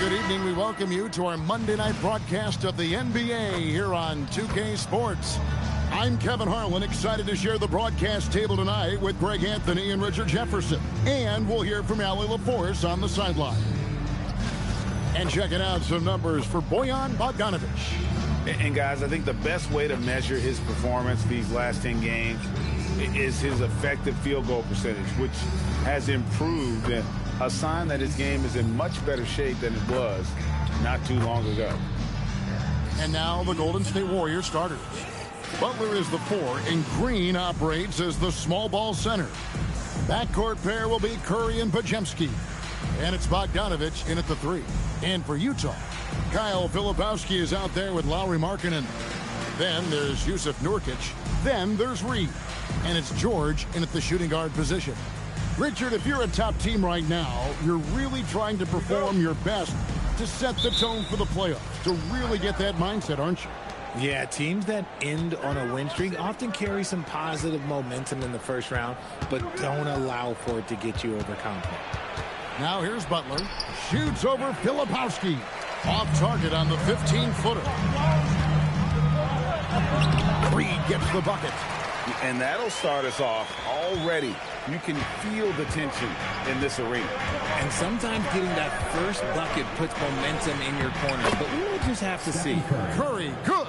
good evening. We welcome you to our Monday night broadcast of the NBA here on 2K Sports. I'm Kevin Harlan, excited to share the broadcast table tonight with Greg Anthony and Richard Jefferson. And we'll hear from Allie LaForce on the sideline. And checking out some numbers for Bojan Bogdanovic. And guys, I think the best way to measure his performance these last 10 games is his effective field goal percentage, which has improved. A sign that his game is in much better shape than it was not too long ago. And now the Golden State Warriors starters. Butler is the 4, and Green operates as the small ball center. Backcourt pair will be Curry and Podziemski. And it's Bogdanovic in at the 3. And for Utah, Kyle Filipowski is out there with Lauri Markkanen. Then there's Yusuf Nurkic. Then there's Reed. And it's George in at the shooting guard position. Richard, if you're a top team right now, you're really trying to perform your best to set the tone for the playoffs, to really get that mindset, aren't you? Yeah, teams that end on a win streak often carry some positive momentum in the first round, but don't allow for it to get you overconfident. Now here's Butler. Shoots over Filipowski. Off target on the 15-footer. Reed gets the bucket. And that'll start us off already. You can feel the tension in this arena. And sometimes getting that first bucket puts momentum in your corner, but we'll just have to see. Curry, good.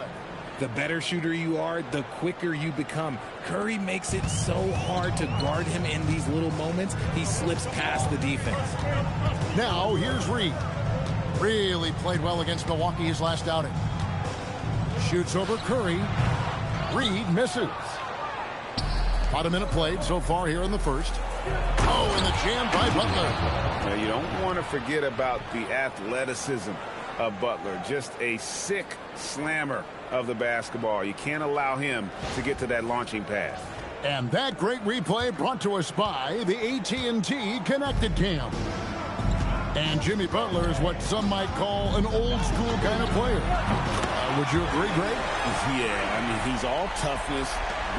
The better shooter you are, the quicker you become. Curry makes it so hard to guard him in these little moments, he slips past the defense. Now here's Reed. Really played well against Milwaukee his last outing. Shoots over Curry. Reed misses. About a minute played so far here in the first. Oh, and the jam by Butler. Now, you don't want to forget about the athleticism of Butler. Just a sick slammer of the basketball. You can't allow him to get to that launching pad. And that great replay brought to us by the AT&T Connected Cam. And Jimmy Butler is what some might call an old-school kind of player. Would you agree, Greg? Yeah, I mean, he's all toughness,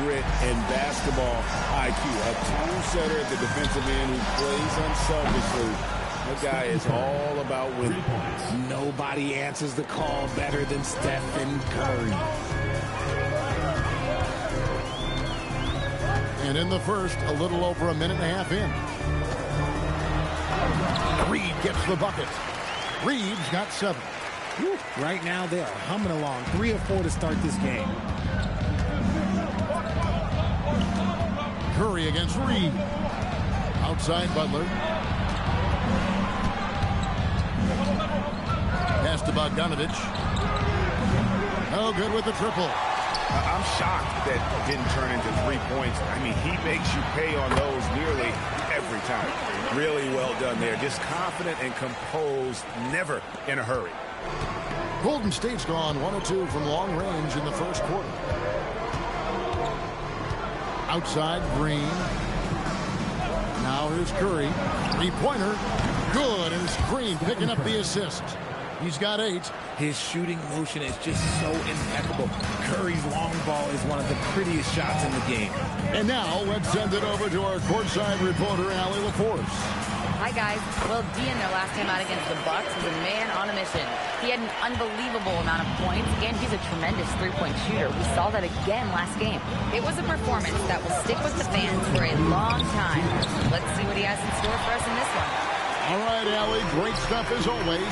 grit, and basketball IQ. A tone setter at the defensive end who plays unselfishly. That guy is all about winning. Nobody answers the call better than Stephen Curry. And in the first, a little over a minute and a half in. Reed gets the bucket. Reed's got 7. Whew. Right now, they are humming along. 3 of 4 to start this game. Curry against Reed. Outside Butler. Pass to Bogdanovic. Oh, good with the triple. I'm shocked that didn't turn into 3 points. I mean, he makes you pay on those nearly every time. Really well done there. Just confident and composed, never in a hurry. Golden State's gone 1 of 2 from long range in the first quarter. Outside Green. Now here's Curry. 3-pointer. Good, and it's Green picking up the assist. He's got 8. His shooting motion is just so impeccable. Curry's long ball is one of the prettiest shots in the game. And now let's send it over to our courtside reporter, Allie LaForce. Hi, guys. Well, D'Lo last time out against the Bucks was a man on a mission. He had an unbelievable amount of points, and he's a tremendous three-point shooter. We saw that again last game. It was a performance that will stick with the fans for a long time. Let's see what he has in store for us in this one. All right, Allie, great stuff as always.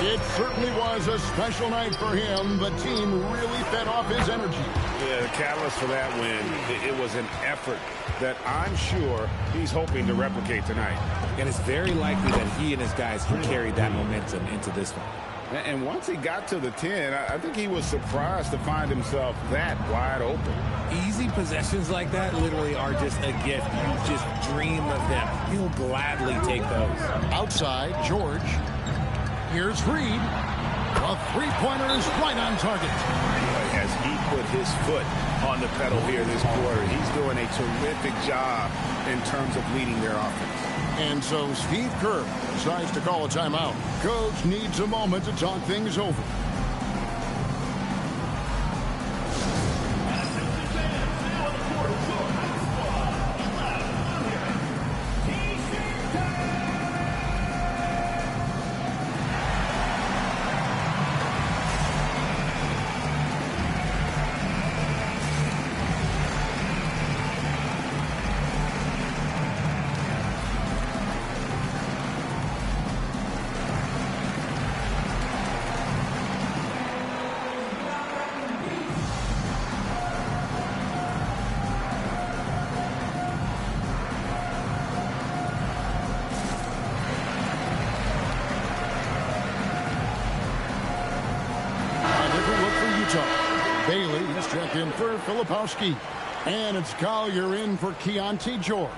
It certainly was a special night for him. The team really fed off his energy. Yeah, the catalyst for that win, it was an effort that I'm sure he's hoping to replicate tonight. And it's very likely that he and his guys can carry that momentum into this one. And once he got to the 10, I think he was surprised to find himself that wide open. Easy possessions like that literally are just a gift. You just dream of them. He'll gladly take those. Outside, George. Here's Reed. A three-pointer is right on target. As he put his foot on the pedal here this quarter, he's doing a terrific job in terms of leading their offense. And so Steve Kerr decides to call a timeout. Coach needs a moment to talk things over. back in for Filipowski. And it's Collier in for Keontae George.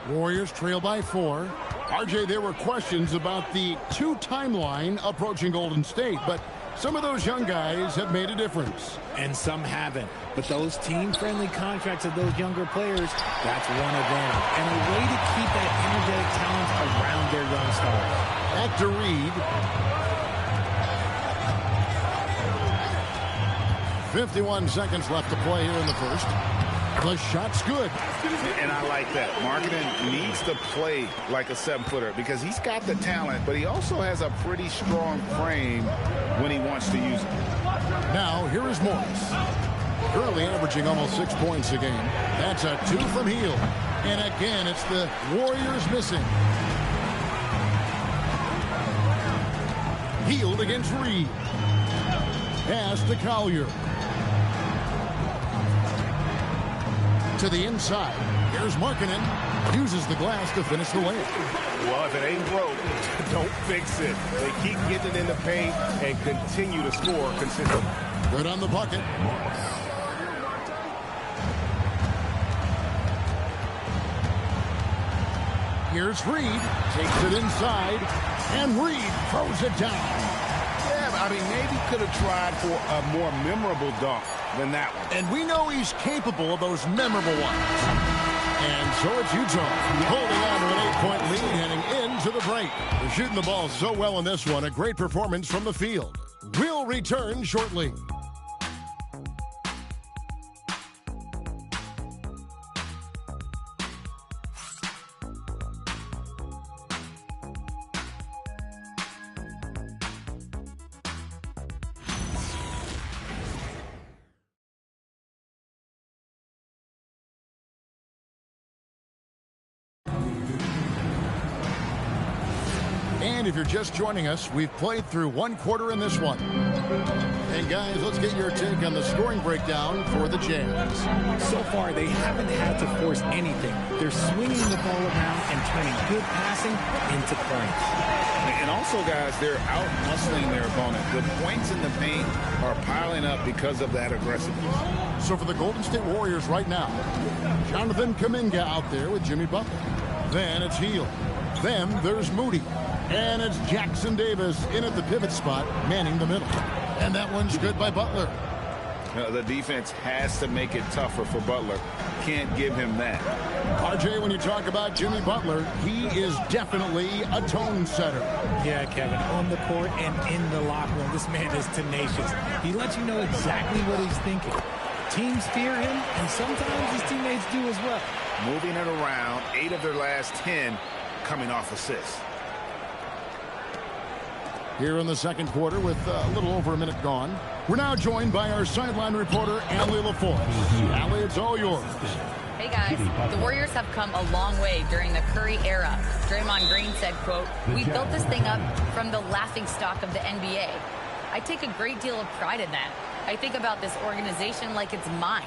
Warriors trail by 4. RJ, there were questions about the 2 timeline approaching Golden State, but some of those young guys have made a difference. And some haven't. But those team-friendly contracts of those younger players, that's one of them. And a way to keep that energetic talent around their young stars. Back to Reed. 51 seconds left to play here in the first. The shot's good. And I like that. Markkanen needs to play like a 7-footer because he's got the talent, but he also has a pretty strong frame when he wants to use it. Now, here is Morris. Currently averaging almost 6 points a game. That's a 2 from Hield. And again, it's the Warriors missing. Hield against Reed. Pass to Collier. To the inside. Here's Markkanen. Uses the glass to finish the layup. Well, if it ain't broke, don't fix it. They keep getting it in the paint and continue to score consistently. Good on the bucket. Here's Reed. Takes it inside. And Reed throws it down. Yeah, I mean, maybe could have tried for a more memorable dunk than that one. And we know he's capable of those memorable ones. And so it's Utah holding on to an 8-point lead heading into the break. They're shooting the ball so well in this one. A great performance from the field. We'll return shortly. And if you're just joining us, we've played through 1 quarter in this one. And guys, let's get your take on the scoring breakdown for the Jazz. So far, they haven't had to force anything. They're swinging the ball around and turning good passing into points. And also, guys, they're out-hustling their opponent. The points in the paint are piling up because of that aggressiveness. So for the Golden State Warriors right now, Jonathan Kuminga out there with Jimmy Butler. Then it's Hield. Then there's Moody. And it's Jackson Davis in at the pivot spot, manning the middle. And that one's good by Butler. The defense has to make it tougher for Butler. Can't give him that. RJ, when you talk about Jimmy Butler, he is definitely a tone setter. Yeah, Kevin, on the court and in the locker room, this man is tenacious. He lets you know exactly what he's thinking. Teams fear him, and sometimes his teammates do as well. Moving it around, 8 of their last 10 coming off assists. Here in the second quarter with a little over a minute gone. We're now joined by our sideline reporter, Allie LaForce. Allie, it's all yours. Hey guys, the Warriors have come a long way during the Curry era. Draymond Green said, quote, "We built this thing up from the laughingstock of the NBA. I take a great deal of pride in that. I think about this organization like it's mine.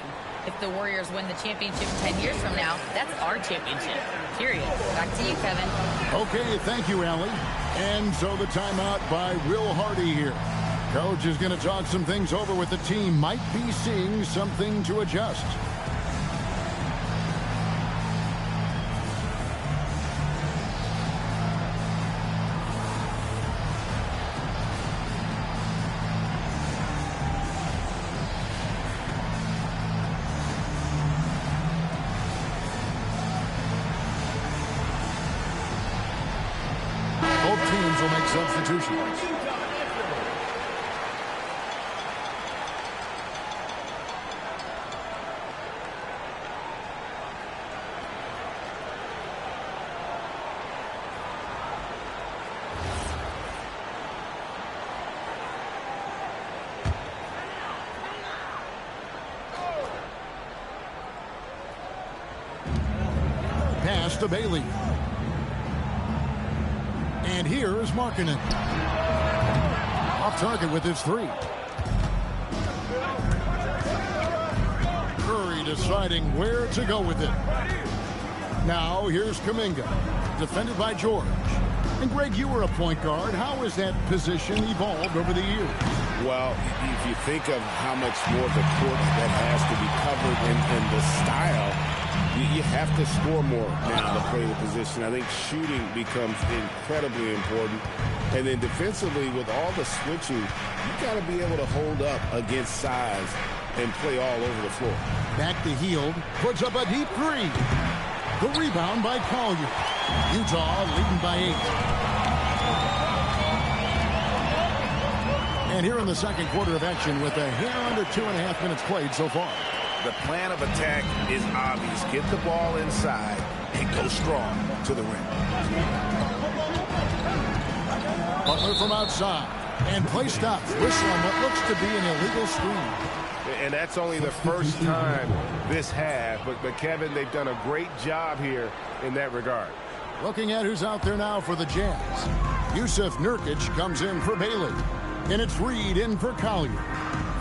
If the Warriors win the championship 10 years from now, that's our championship. Period." Back to you, Kevin. Okay, thank you, Allie. And so the timeout by Will Hardy here. Coach is going to talk some things over with the team. Might be seeing something to adjust. Both teams will make substitutions. Pass to Bailey. And here is Markkanen. Off target with his 3. Curry deciding where to go with it. Now here's Kuminga. Defended by George. And Greg, you were a point guard. How has that position evolved over the years? Well, if you think of how much more the court that has to be covered in the style, you have to score more now to play the position. I think shooting becomes incredibly important. And then defensively, with all the switching, you got to be able to hold up against size and play all over the floor. Back to Hield. Puts up a deep three. The rebound by Collier. Utah leading by 8. And here in the second quarter of action with a hair under 2.5 minutes played so far. The plan of attack is obvious. Get the ball inside and go strong to the rim. Butler from outside. And play stops. Whistle on what looks to be an illegal screen. And that's only the first time this half. But Kevin, they've done a great job here in that regard. Looking at who's out there now for the Jazz. Yusuf Nurkic comes in for Bailey. And it's Reed in for Collier.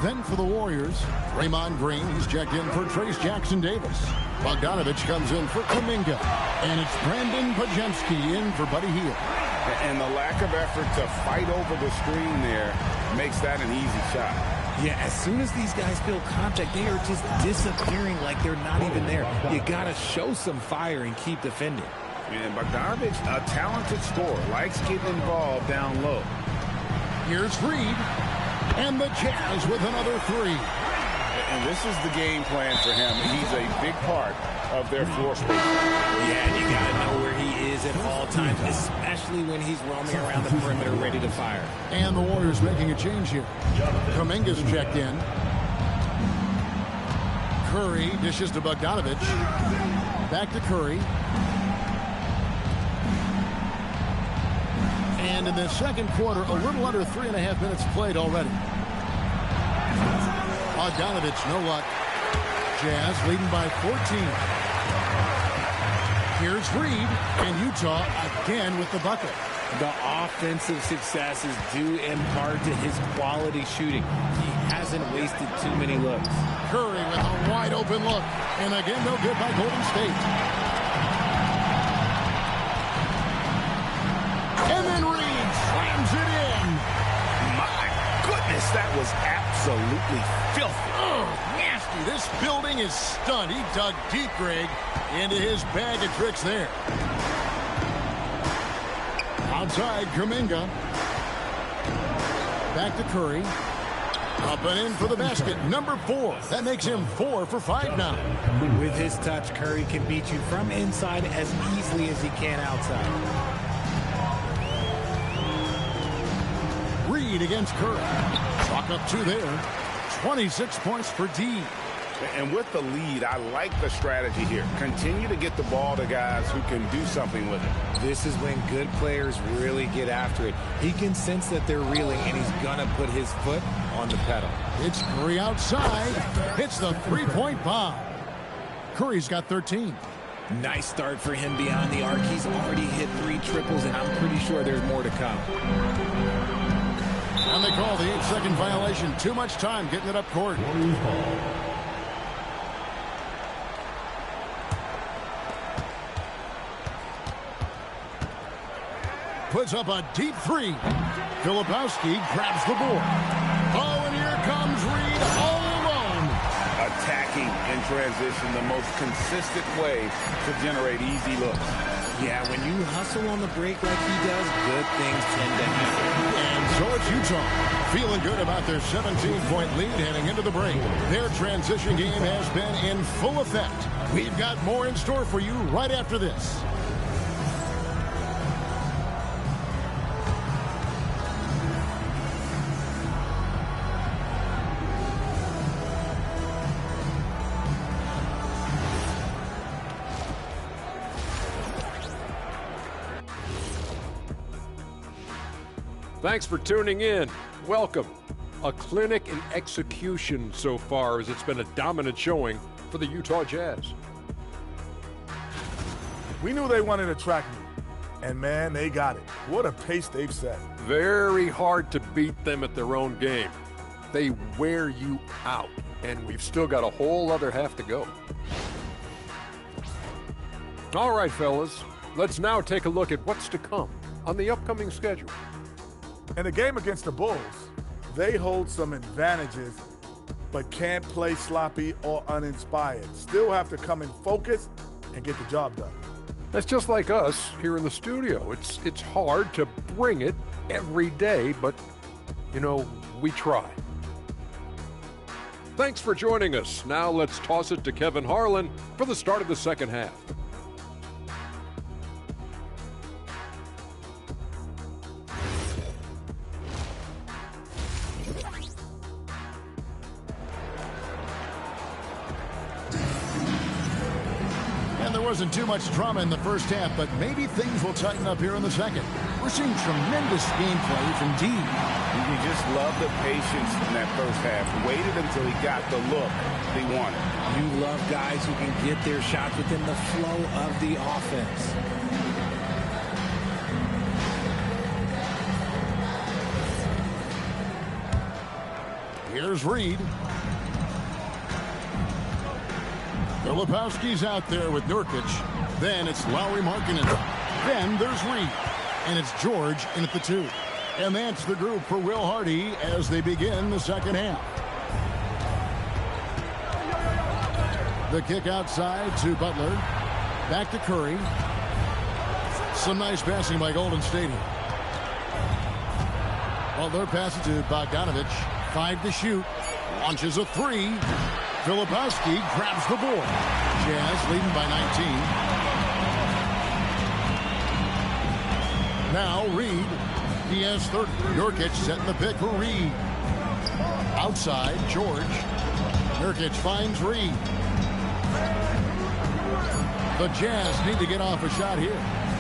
Then for the Warriors, Draymond Green, he's checked in for Trace Jackson-Davis. Bogdanovich comes in for Kuminga. And it's Brandon Podziemski in for Buddy Hield. And the lack of effort to fight over the screen there makes that an easy shot. Yeah, as soon as these guys feel contact, they are just disappearing like they're not even there. You got to show some fire and keep defending. And Bogdanovich, a talented scorer, likes getting involved down low. Here's Reed. And the Jazz with another three. And this is the game plan for him. He's a big part of their floor space. Yeah, and you got to know where he is at all times, especially when he's roaming around the perimeter ready to fire. And the Warriors making a change here. Kuminga's checked in. Curry dishes to Bogdanovich. Back to Curry. And in the second quarter, a little under 3.5 minutes played already. Bogdanovich, no luck. Jazz leading by 14. Here's Reed, and Utah again with the bucket. The offensive success is due in part to his quality shooting. He hasn't wasted too many looks. Curry with a wide open look. And again, no good by Golden State. And then Reed slams it in. My goodness, that was absolutely filthy. Oh, nasty. This building is stunned. He dug deep, Greg, into his bag of tricks there. Outside, Kuminga. Back to Curry. Up and in for the basket. Number 4. That makes him 4 for 5 now. With his touch, Curry can beat you from inside as easily as he can outside. Reed against Curry. Chalk up 2 there. 26 points for D. And with the lead, I like the strategy here. Continue to get the ball to guys who can do something with it. This is when good players really get after it. He can sense that they're reeling, and he's going to put his foot on the pedal. It's Curry outside. Hits the three-point bomb. Curry's got 13. Nice start for him beyond the arc. He's already hit 3 triples, and I'm pretty sure there's more to come. And they call the 8-second violation. Too much time getting it up court. Puts up a deep 3. Filipowski grabs the board. Oh, and here comes Reed all alone. Attacking in transition, the most consistent way to generate easy looks. Yeah, when you hustle on the break like he does, good things tend to happen. And so it's Utah, feeling good about their 17-point lead heading into the break. Their transition game has been in full effect. We've got more in store for you right after this. Thanks for tuning in. Welcome. A clinic in execution so far, as it's been a dominant showing for the Utah Jazz. We knew they wanted a track meet, and man, they got it. What a pace they've set. Very hard to beat them at their own game. They wear you out, and we've still got a whole other half to go. All right, fellas, let's now take a look at what's to come. on the upcoming schedule. In the game against the Bulls, they hold some advantages, but can't play sloppy or uninspired. Still have to come in focused and get the job done. That's just like us here in the studio. It's hard to bring it every day, but, you know, we try. Thanks for joining us. Now let's toss it to Kevin Harlan for the start of the second half. Wasn't too much drama in the first half, but maybe things will tighten up here in the second. We're seeing tremendous gameplay from D. You just love the patience in that first half. Waited until he got the look he wanted. You love guys who can get their shots within the flow of the offense. Here's Reed. Filipowski's out there with Nurkic. Then it's Lauri Markkanen. Then there's Reed. And it's George in at the 2. And that's the group for Will Hardy as they begin the second half. The kick outside to Butler. Back to Curry. Some nice passing by Golden State here. Butler passes to Bogdanovic. 5 to shoot. Launches a 3. Filipowski grabs the board. Jazz leading by 19. Now Reed. He has 30. Nurkic setting the pick for Reed. Outside, George. Nurkic finds Reed. The Jazz need to get off a shot here.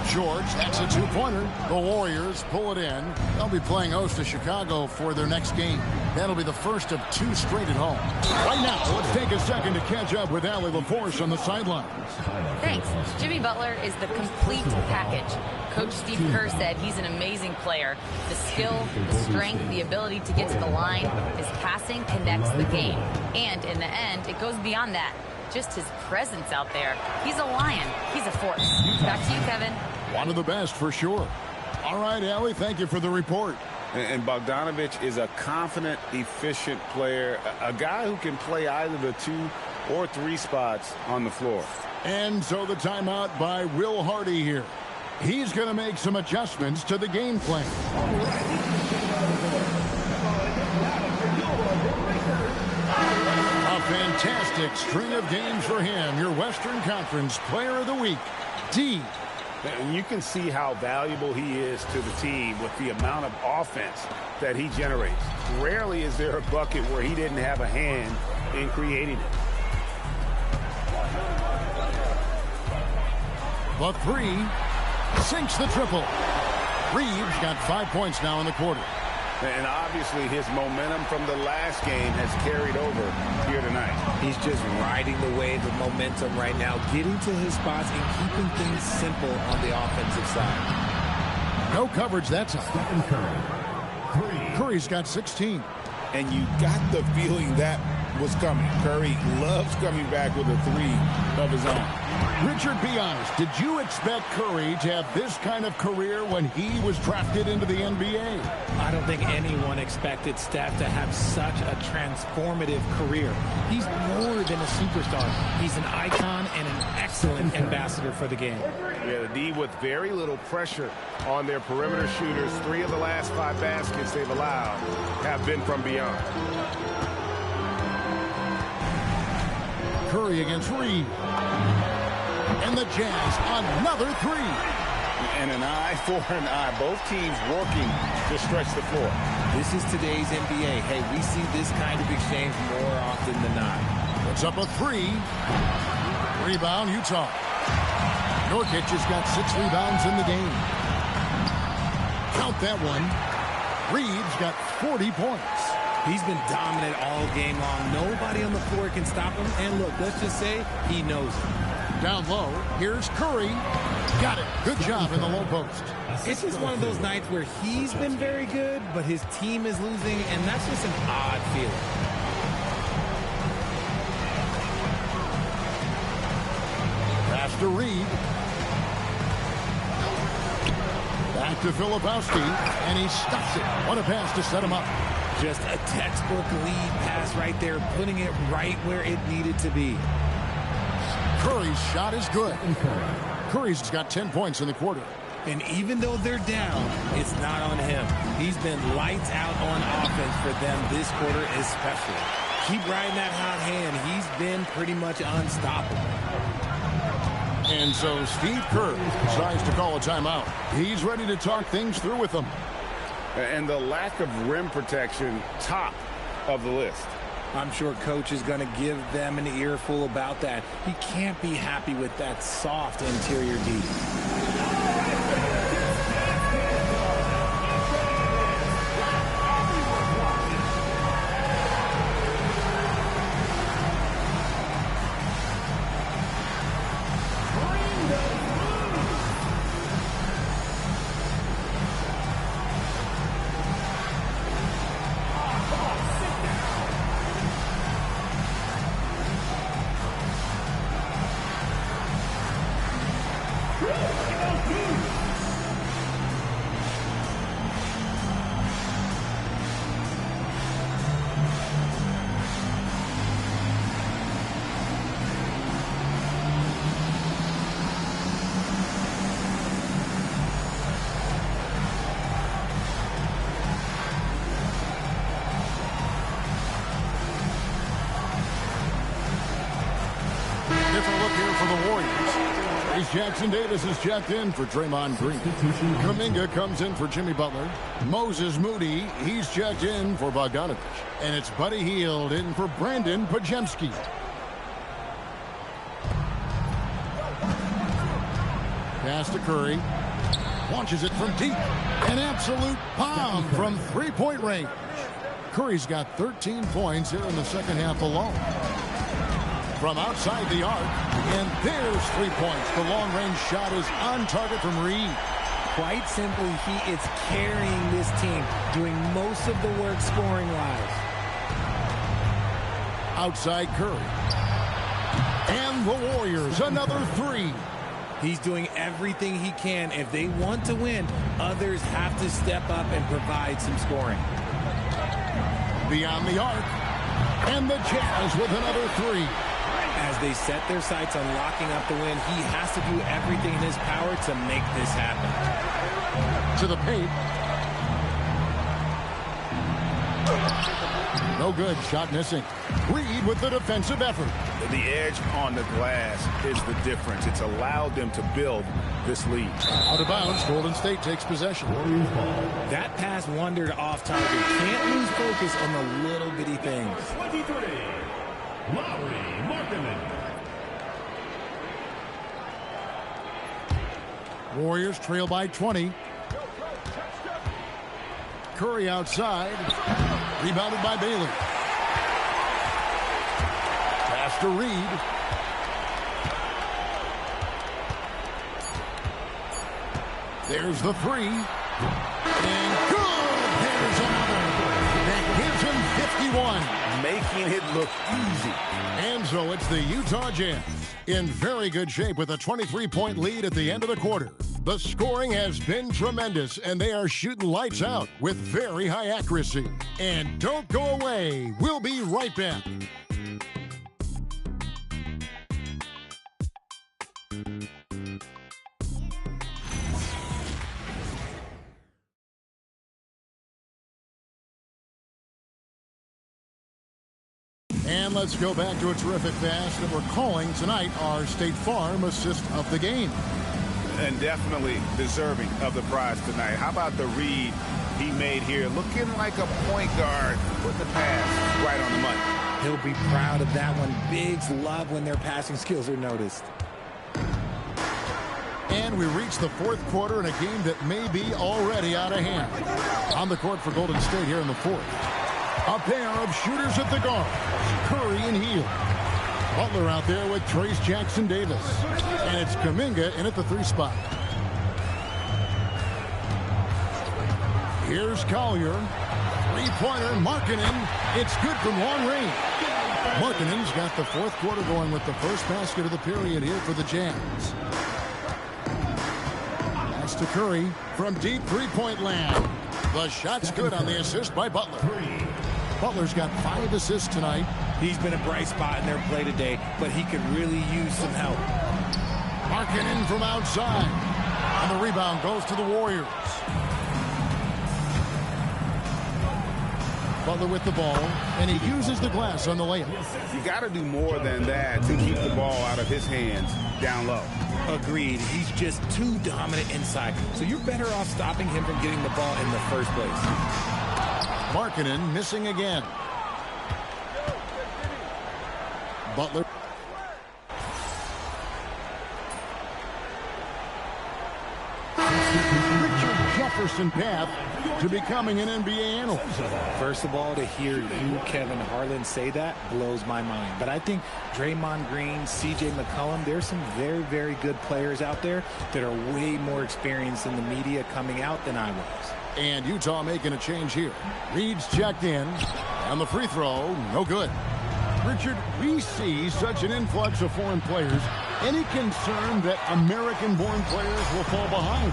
George, that's a 2-pointer. The Warriors pull it in. They'll be playing host to Chicago for their next game. That'll be the first of 2 straight at home. Right now, let's take a second to catch up with Allie LaForce on the sidelines. Thanks. Jimmy Butler is the complete package. Coach Steve Kerr said he's an amazing player. The skill, the strength, the ability to get to the line, his passing connects the game. And in the end, it goes beyond that. Just his presence out there. He's a lion. He's a force. Back to you, Kevin. One of the best for sure. All right, Allie, thank you for the report. And Bogdanovic is a confident, efficient player, a guy who can play either the 2 or 3 spots on the floor. And so the timeout by Will Hardy here. He's going to make some adjustments to the game plan. A fantastic string of games for him. Your Western Conference Player of the Week, D. And you can see how valuable he is to the team with the amount of offense that he generates. Rarely is there a bucket where he didn't have a hand in creating it. The 3 sinks the triple. Reeves got 5 points now in the quarter. And obviously his momentum from the last game has carried over here tonight. He's just riding the wave of momentum right now, getting to his spots and keeping things simple on the offensive side. No coverage that time. Curry's got 16. And you got the feeling that was coming. Curry loves coming back with a 3 of his own. Richard, be honest. Did you expect Curry to have this kind of career when he was drafted into the NBA? I don't think anyone expected Steph to have such a transformative career. He's more than a superstar. He's an icon and an excellent ambassador for the game. Yeah, the D with very little pressure on their perimeter shooters. 3 of the last 5 baskets they've allowed have been from beyond. Curry against Reed. And the Jazz, another 3. And an eye for an eye. Both teams working to stretch the floor. This is today's NBA. Hey, we see this kind of exchange more often than not. Puts up a 3. Rebound, Utah. Nurkic has got 6 rebounds in the game. Count that one. Reeves got 40 points. He's been dominant all game long. Nobody on the floor can stop him. And look, let's just say he knows it. Down low, here's Curry. Got it. Good job in the low post. It's just one of those nights where he's been very good, but his team is losing, and that's just an odd feeling. Pass to Reed. Back to Filipowski, and he stops it. What a pass to set him up. Just a textbook lead pass right there, putting it right where it needed to be. Curry's shot is good. Curry's got 10 points in the quarter. And even though they're down, it's not on him. He's been lights out on offense for them this quarter especially. Keep riding that hot hand. He's been pretty much unstoppable. And so Steve Kerr decides to call a timeout. He's ready to talk things through with them. And the lack of rim protection, top of the list. I'm sure Coach is going to give them an earful about that. He can't be happy with that soft interior D. Different look here for the Warriors. Trace Jackson Davis is checked in for Draymond Green. Kuminga comes in for Jimmy Butler. Moses Moody, he's checked in for Bogdanovich. And it's Buddy Hield in for Brandon Podziemski. Pass to Curry. Launches it from deep. An absolute bomb from three-point range. Curry's got 13 points here in the second half alone. From outside the arc, and there's 3 points. The long-range shot is on target from Reed. Quite simply, he is carrying this team, doing most of the work scoring-wise. Outside Curry. And the Warriors, another 3. He's doing everything he can. If they want to win, others have to step up and provide some scoring. Beyond the arc. And the Jazz with another 3. As they set their sights on locking up the win, he has to do everything in his power to make this happen. To the paint. No good. Shot missing. Reed with the defensive effort. The edge on the glass is the difference. It's allowed them to build this lead. Out of bounds. Golden State takes possession. That pass wandered off target. Can't lose focus on the little bitty things. 23. Lauri Markkanen. Warriors trail by 20. Curry outside. Rebounded by Bailey. Pass to Reed. There's the 3. And good! There's another. That gives him 51. Making it look easy. And so it's the Utah Jazz in very good shape with a 23-point lead at the end of the quarter. The scoring has been tremendous, and they are shooting lights out with very high accuracy. And don't go away. We'll be right back. And let's go back to a terrific pass that we're calling tonight our State Farm assist of the game. And definitely deserving of the prize tonight. How about the read he made here? Looking like a point guard. Put the pass right on the money. He'll be proud of that one. Bigs love when their passing skills are noticed. And we reach the fourth quarter in a game that may be already out of hand. On the court for Golden State here in the fourth. A pair of shooters at the guard. Curry and Hield. Butler out there with Trace Jackson Davis. And it's Kuminga in at the 3 spot. Here's Collier. Three-pointer, Markkanen. It's good from long range. Markkanen's got the fourth quarter going with the first basket of the period here for the Jazz. Pass to Curry from deep three-point land. The shot's good on the assist by Butler. Butler's got 5 assists tonight. He's been a bright spot in their play today, but he could really use some help. Markkanen from outside. And the rebound goes to the Warriors. Butler with the ball, and he uses the glass on the layup. You got to do more than that to keep the ball out of his hands down low. Agreed. He's just too dominant inside. So you're better off stopping him from getting the ball in the first place. Markkanen missing again. Butler. Richard Jefferson path to becoming an NBA analyst. First of all, to hear you, Kevin Harlan, say that blows my mind. But I think Draymond Green, C.J. McCollum, there's some very, very good players out there that are way more experienced in the media coming out than I was. And Utah making a change here. Reed's checked in, and the free throw, no good. Richard, we see such an influx of foreign players. Any concern that American-born players will fall behind?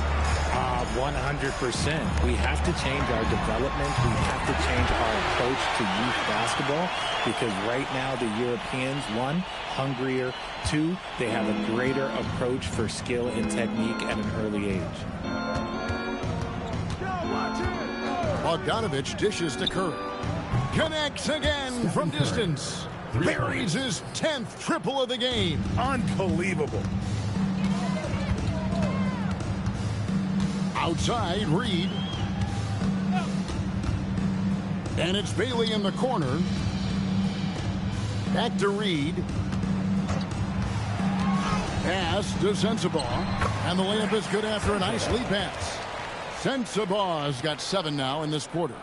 100%. We have to change our development. We have to change our approach to youth basketball because right now the Europeans, 1, hungrier, 2, they have a greater approach for skill and technique at an early age. Bogdanovich dishes to Curry. Connects again from distance. Buries his 10th triple of the game. Unbelievable. Outside, Reed. And it's Bailey in the corner. Back to Reed. Pass to Sensabaugh. And the layup is good after a nice lead pass. Sensabaugh's got 7 now in this quarter.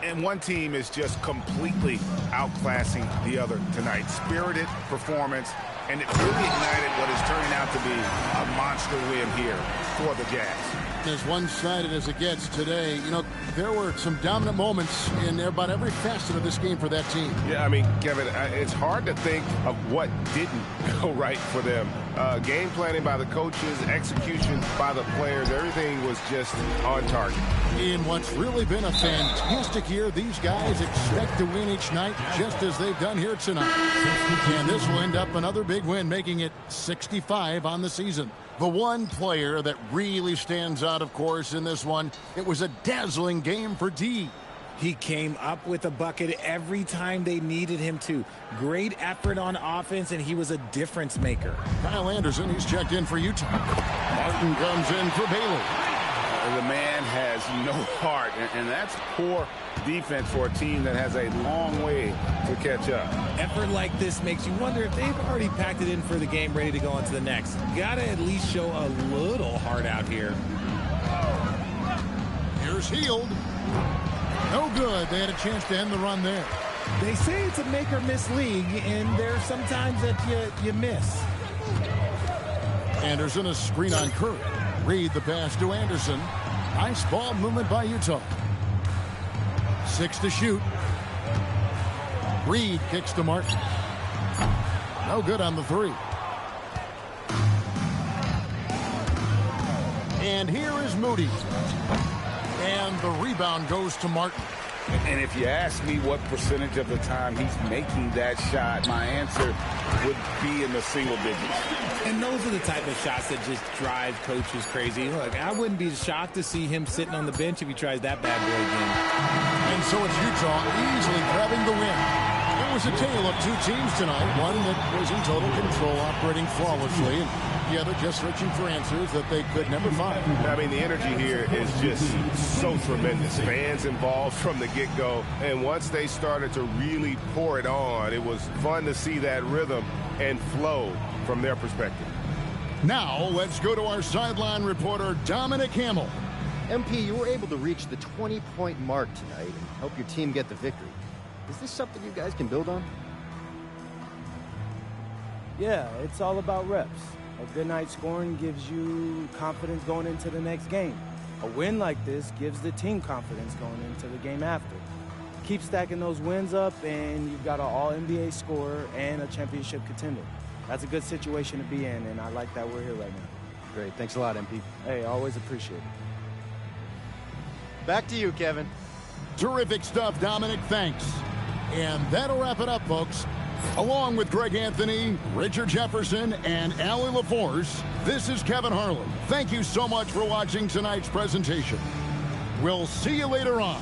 And one team is just completely outclassing the other tonight. Spirited performance, and it really ignited what is turning out to be a monster win here for the Jazz. As one-sided as it gets today, you know, there were some dominant moments in about every facet of this game for that team. Yeah, I mean, Kevin, it's hard to think of what didn't go right for them. Game planning by the coaches, execution by the players, everything was just on target. In what's really been a fantastic year, these guys expect to win each night just as they've done here tonight. And this will end up another big win, making it 65 on the season. The one player that really stands out, of course, in this one, it was a dazzling game for D. He came up with a bucket every time they needed him to. Great effort on offense, and he was a difference maker. Kyle Anderson, he's checked in for Utah. Martin comes in for Bailey. The man has no heart, and that's poor defense for a team that has a long way to catch up. Effort like this makes you wonder if they've already packed it in for the game, ready to go on to the next. Gotta at least show a little heart out here. Here's Hield. No good. They had a chance to end the run there. They say it's a make or miss league, and there's sometimes that you miss. Anderson, a screen on Curry. Reed the pass to Anderson. Nice ball movement by Utah. 6 to shoot. Reed kicks to Martin. No good on the 3. And here is Moody. And the rebound goes to Martin. And if you ask me what percentage of the time he's making that shot, my answer would be in the single digits. And those are the type of shots that just drive coaches crazy. Look, I wouldn't be shocked to see him sitting on the bench if he tries that bad boy again. And so it's Utah easily grabbing the win. It was a tale of 2 teams tonight. One that was in total control, operating flawlessly, and the other just searching for answers that they could never find. I mean, the energy here is just so tremendous. Fans involved from the get-go, and once they started to really pour it on, it was fun to see that rhythm and flow from their perspective. Now, let's go to our sideline reporter, Dominic Hamill. MP, you were able to reach the 20-point mark tonight and help your team get the victory. Is this something you guys can build on? Yeah, it's all about reps. A good night scoring gives you confidence going into the next game. A win like this gives the team confidence going into the game after. Keep stacking those wins up, and you've got an all-NBA scorer and a championship contender. That's a good situation to be in, and I like that we're here right now. Great. Thanks a lot, MP. Hey, always appreciate it. Back to you, Kevin. Terrific stuff, Dominic. Thanks. And that'll wrap it up, folks. Along with Greg Anthony, Richard Jefferson, and Allie LaForce, this is Kevin Harlan. Thank you so much for watching tonight's presentation. We'll see you later on.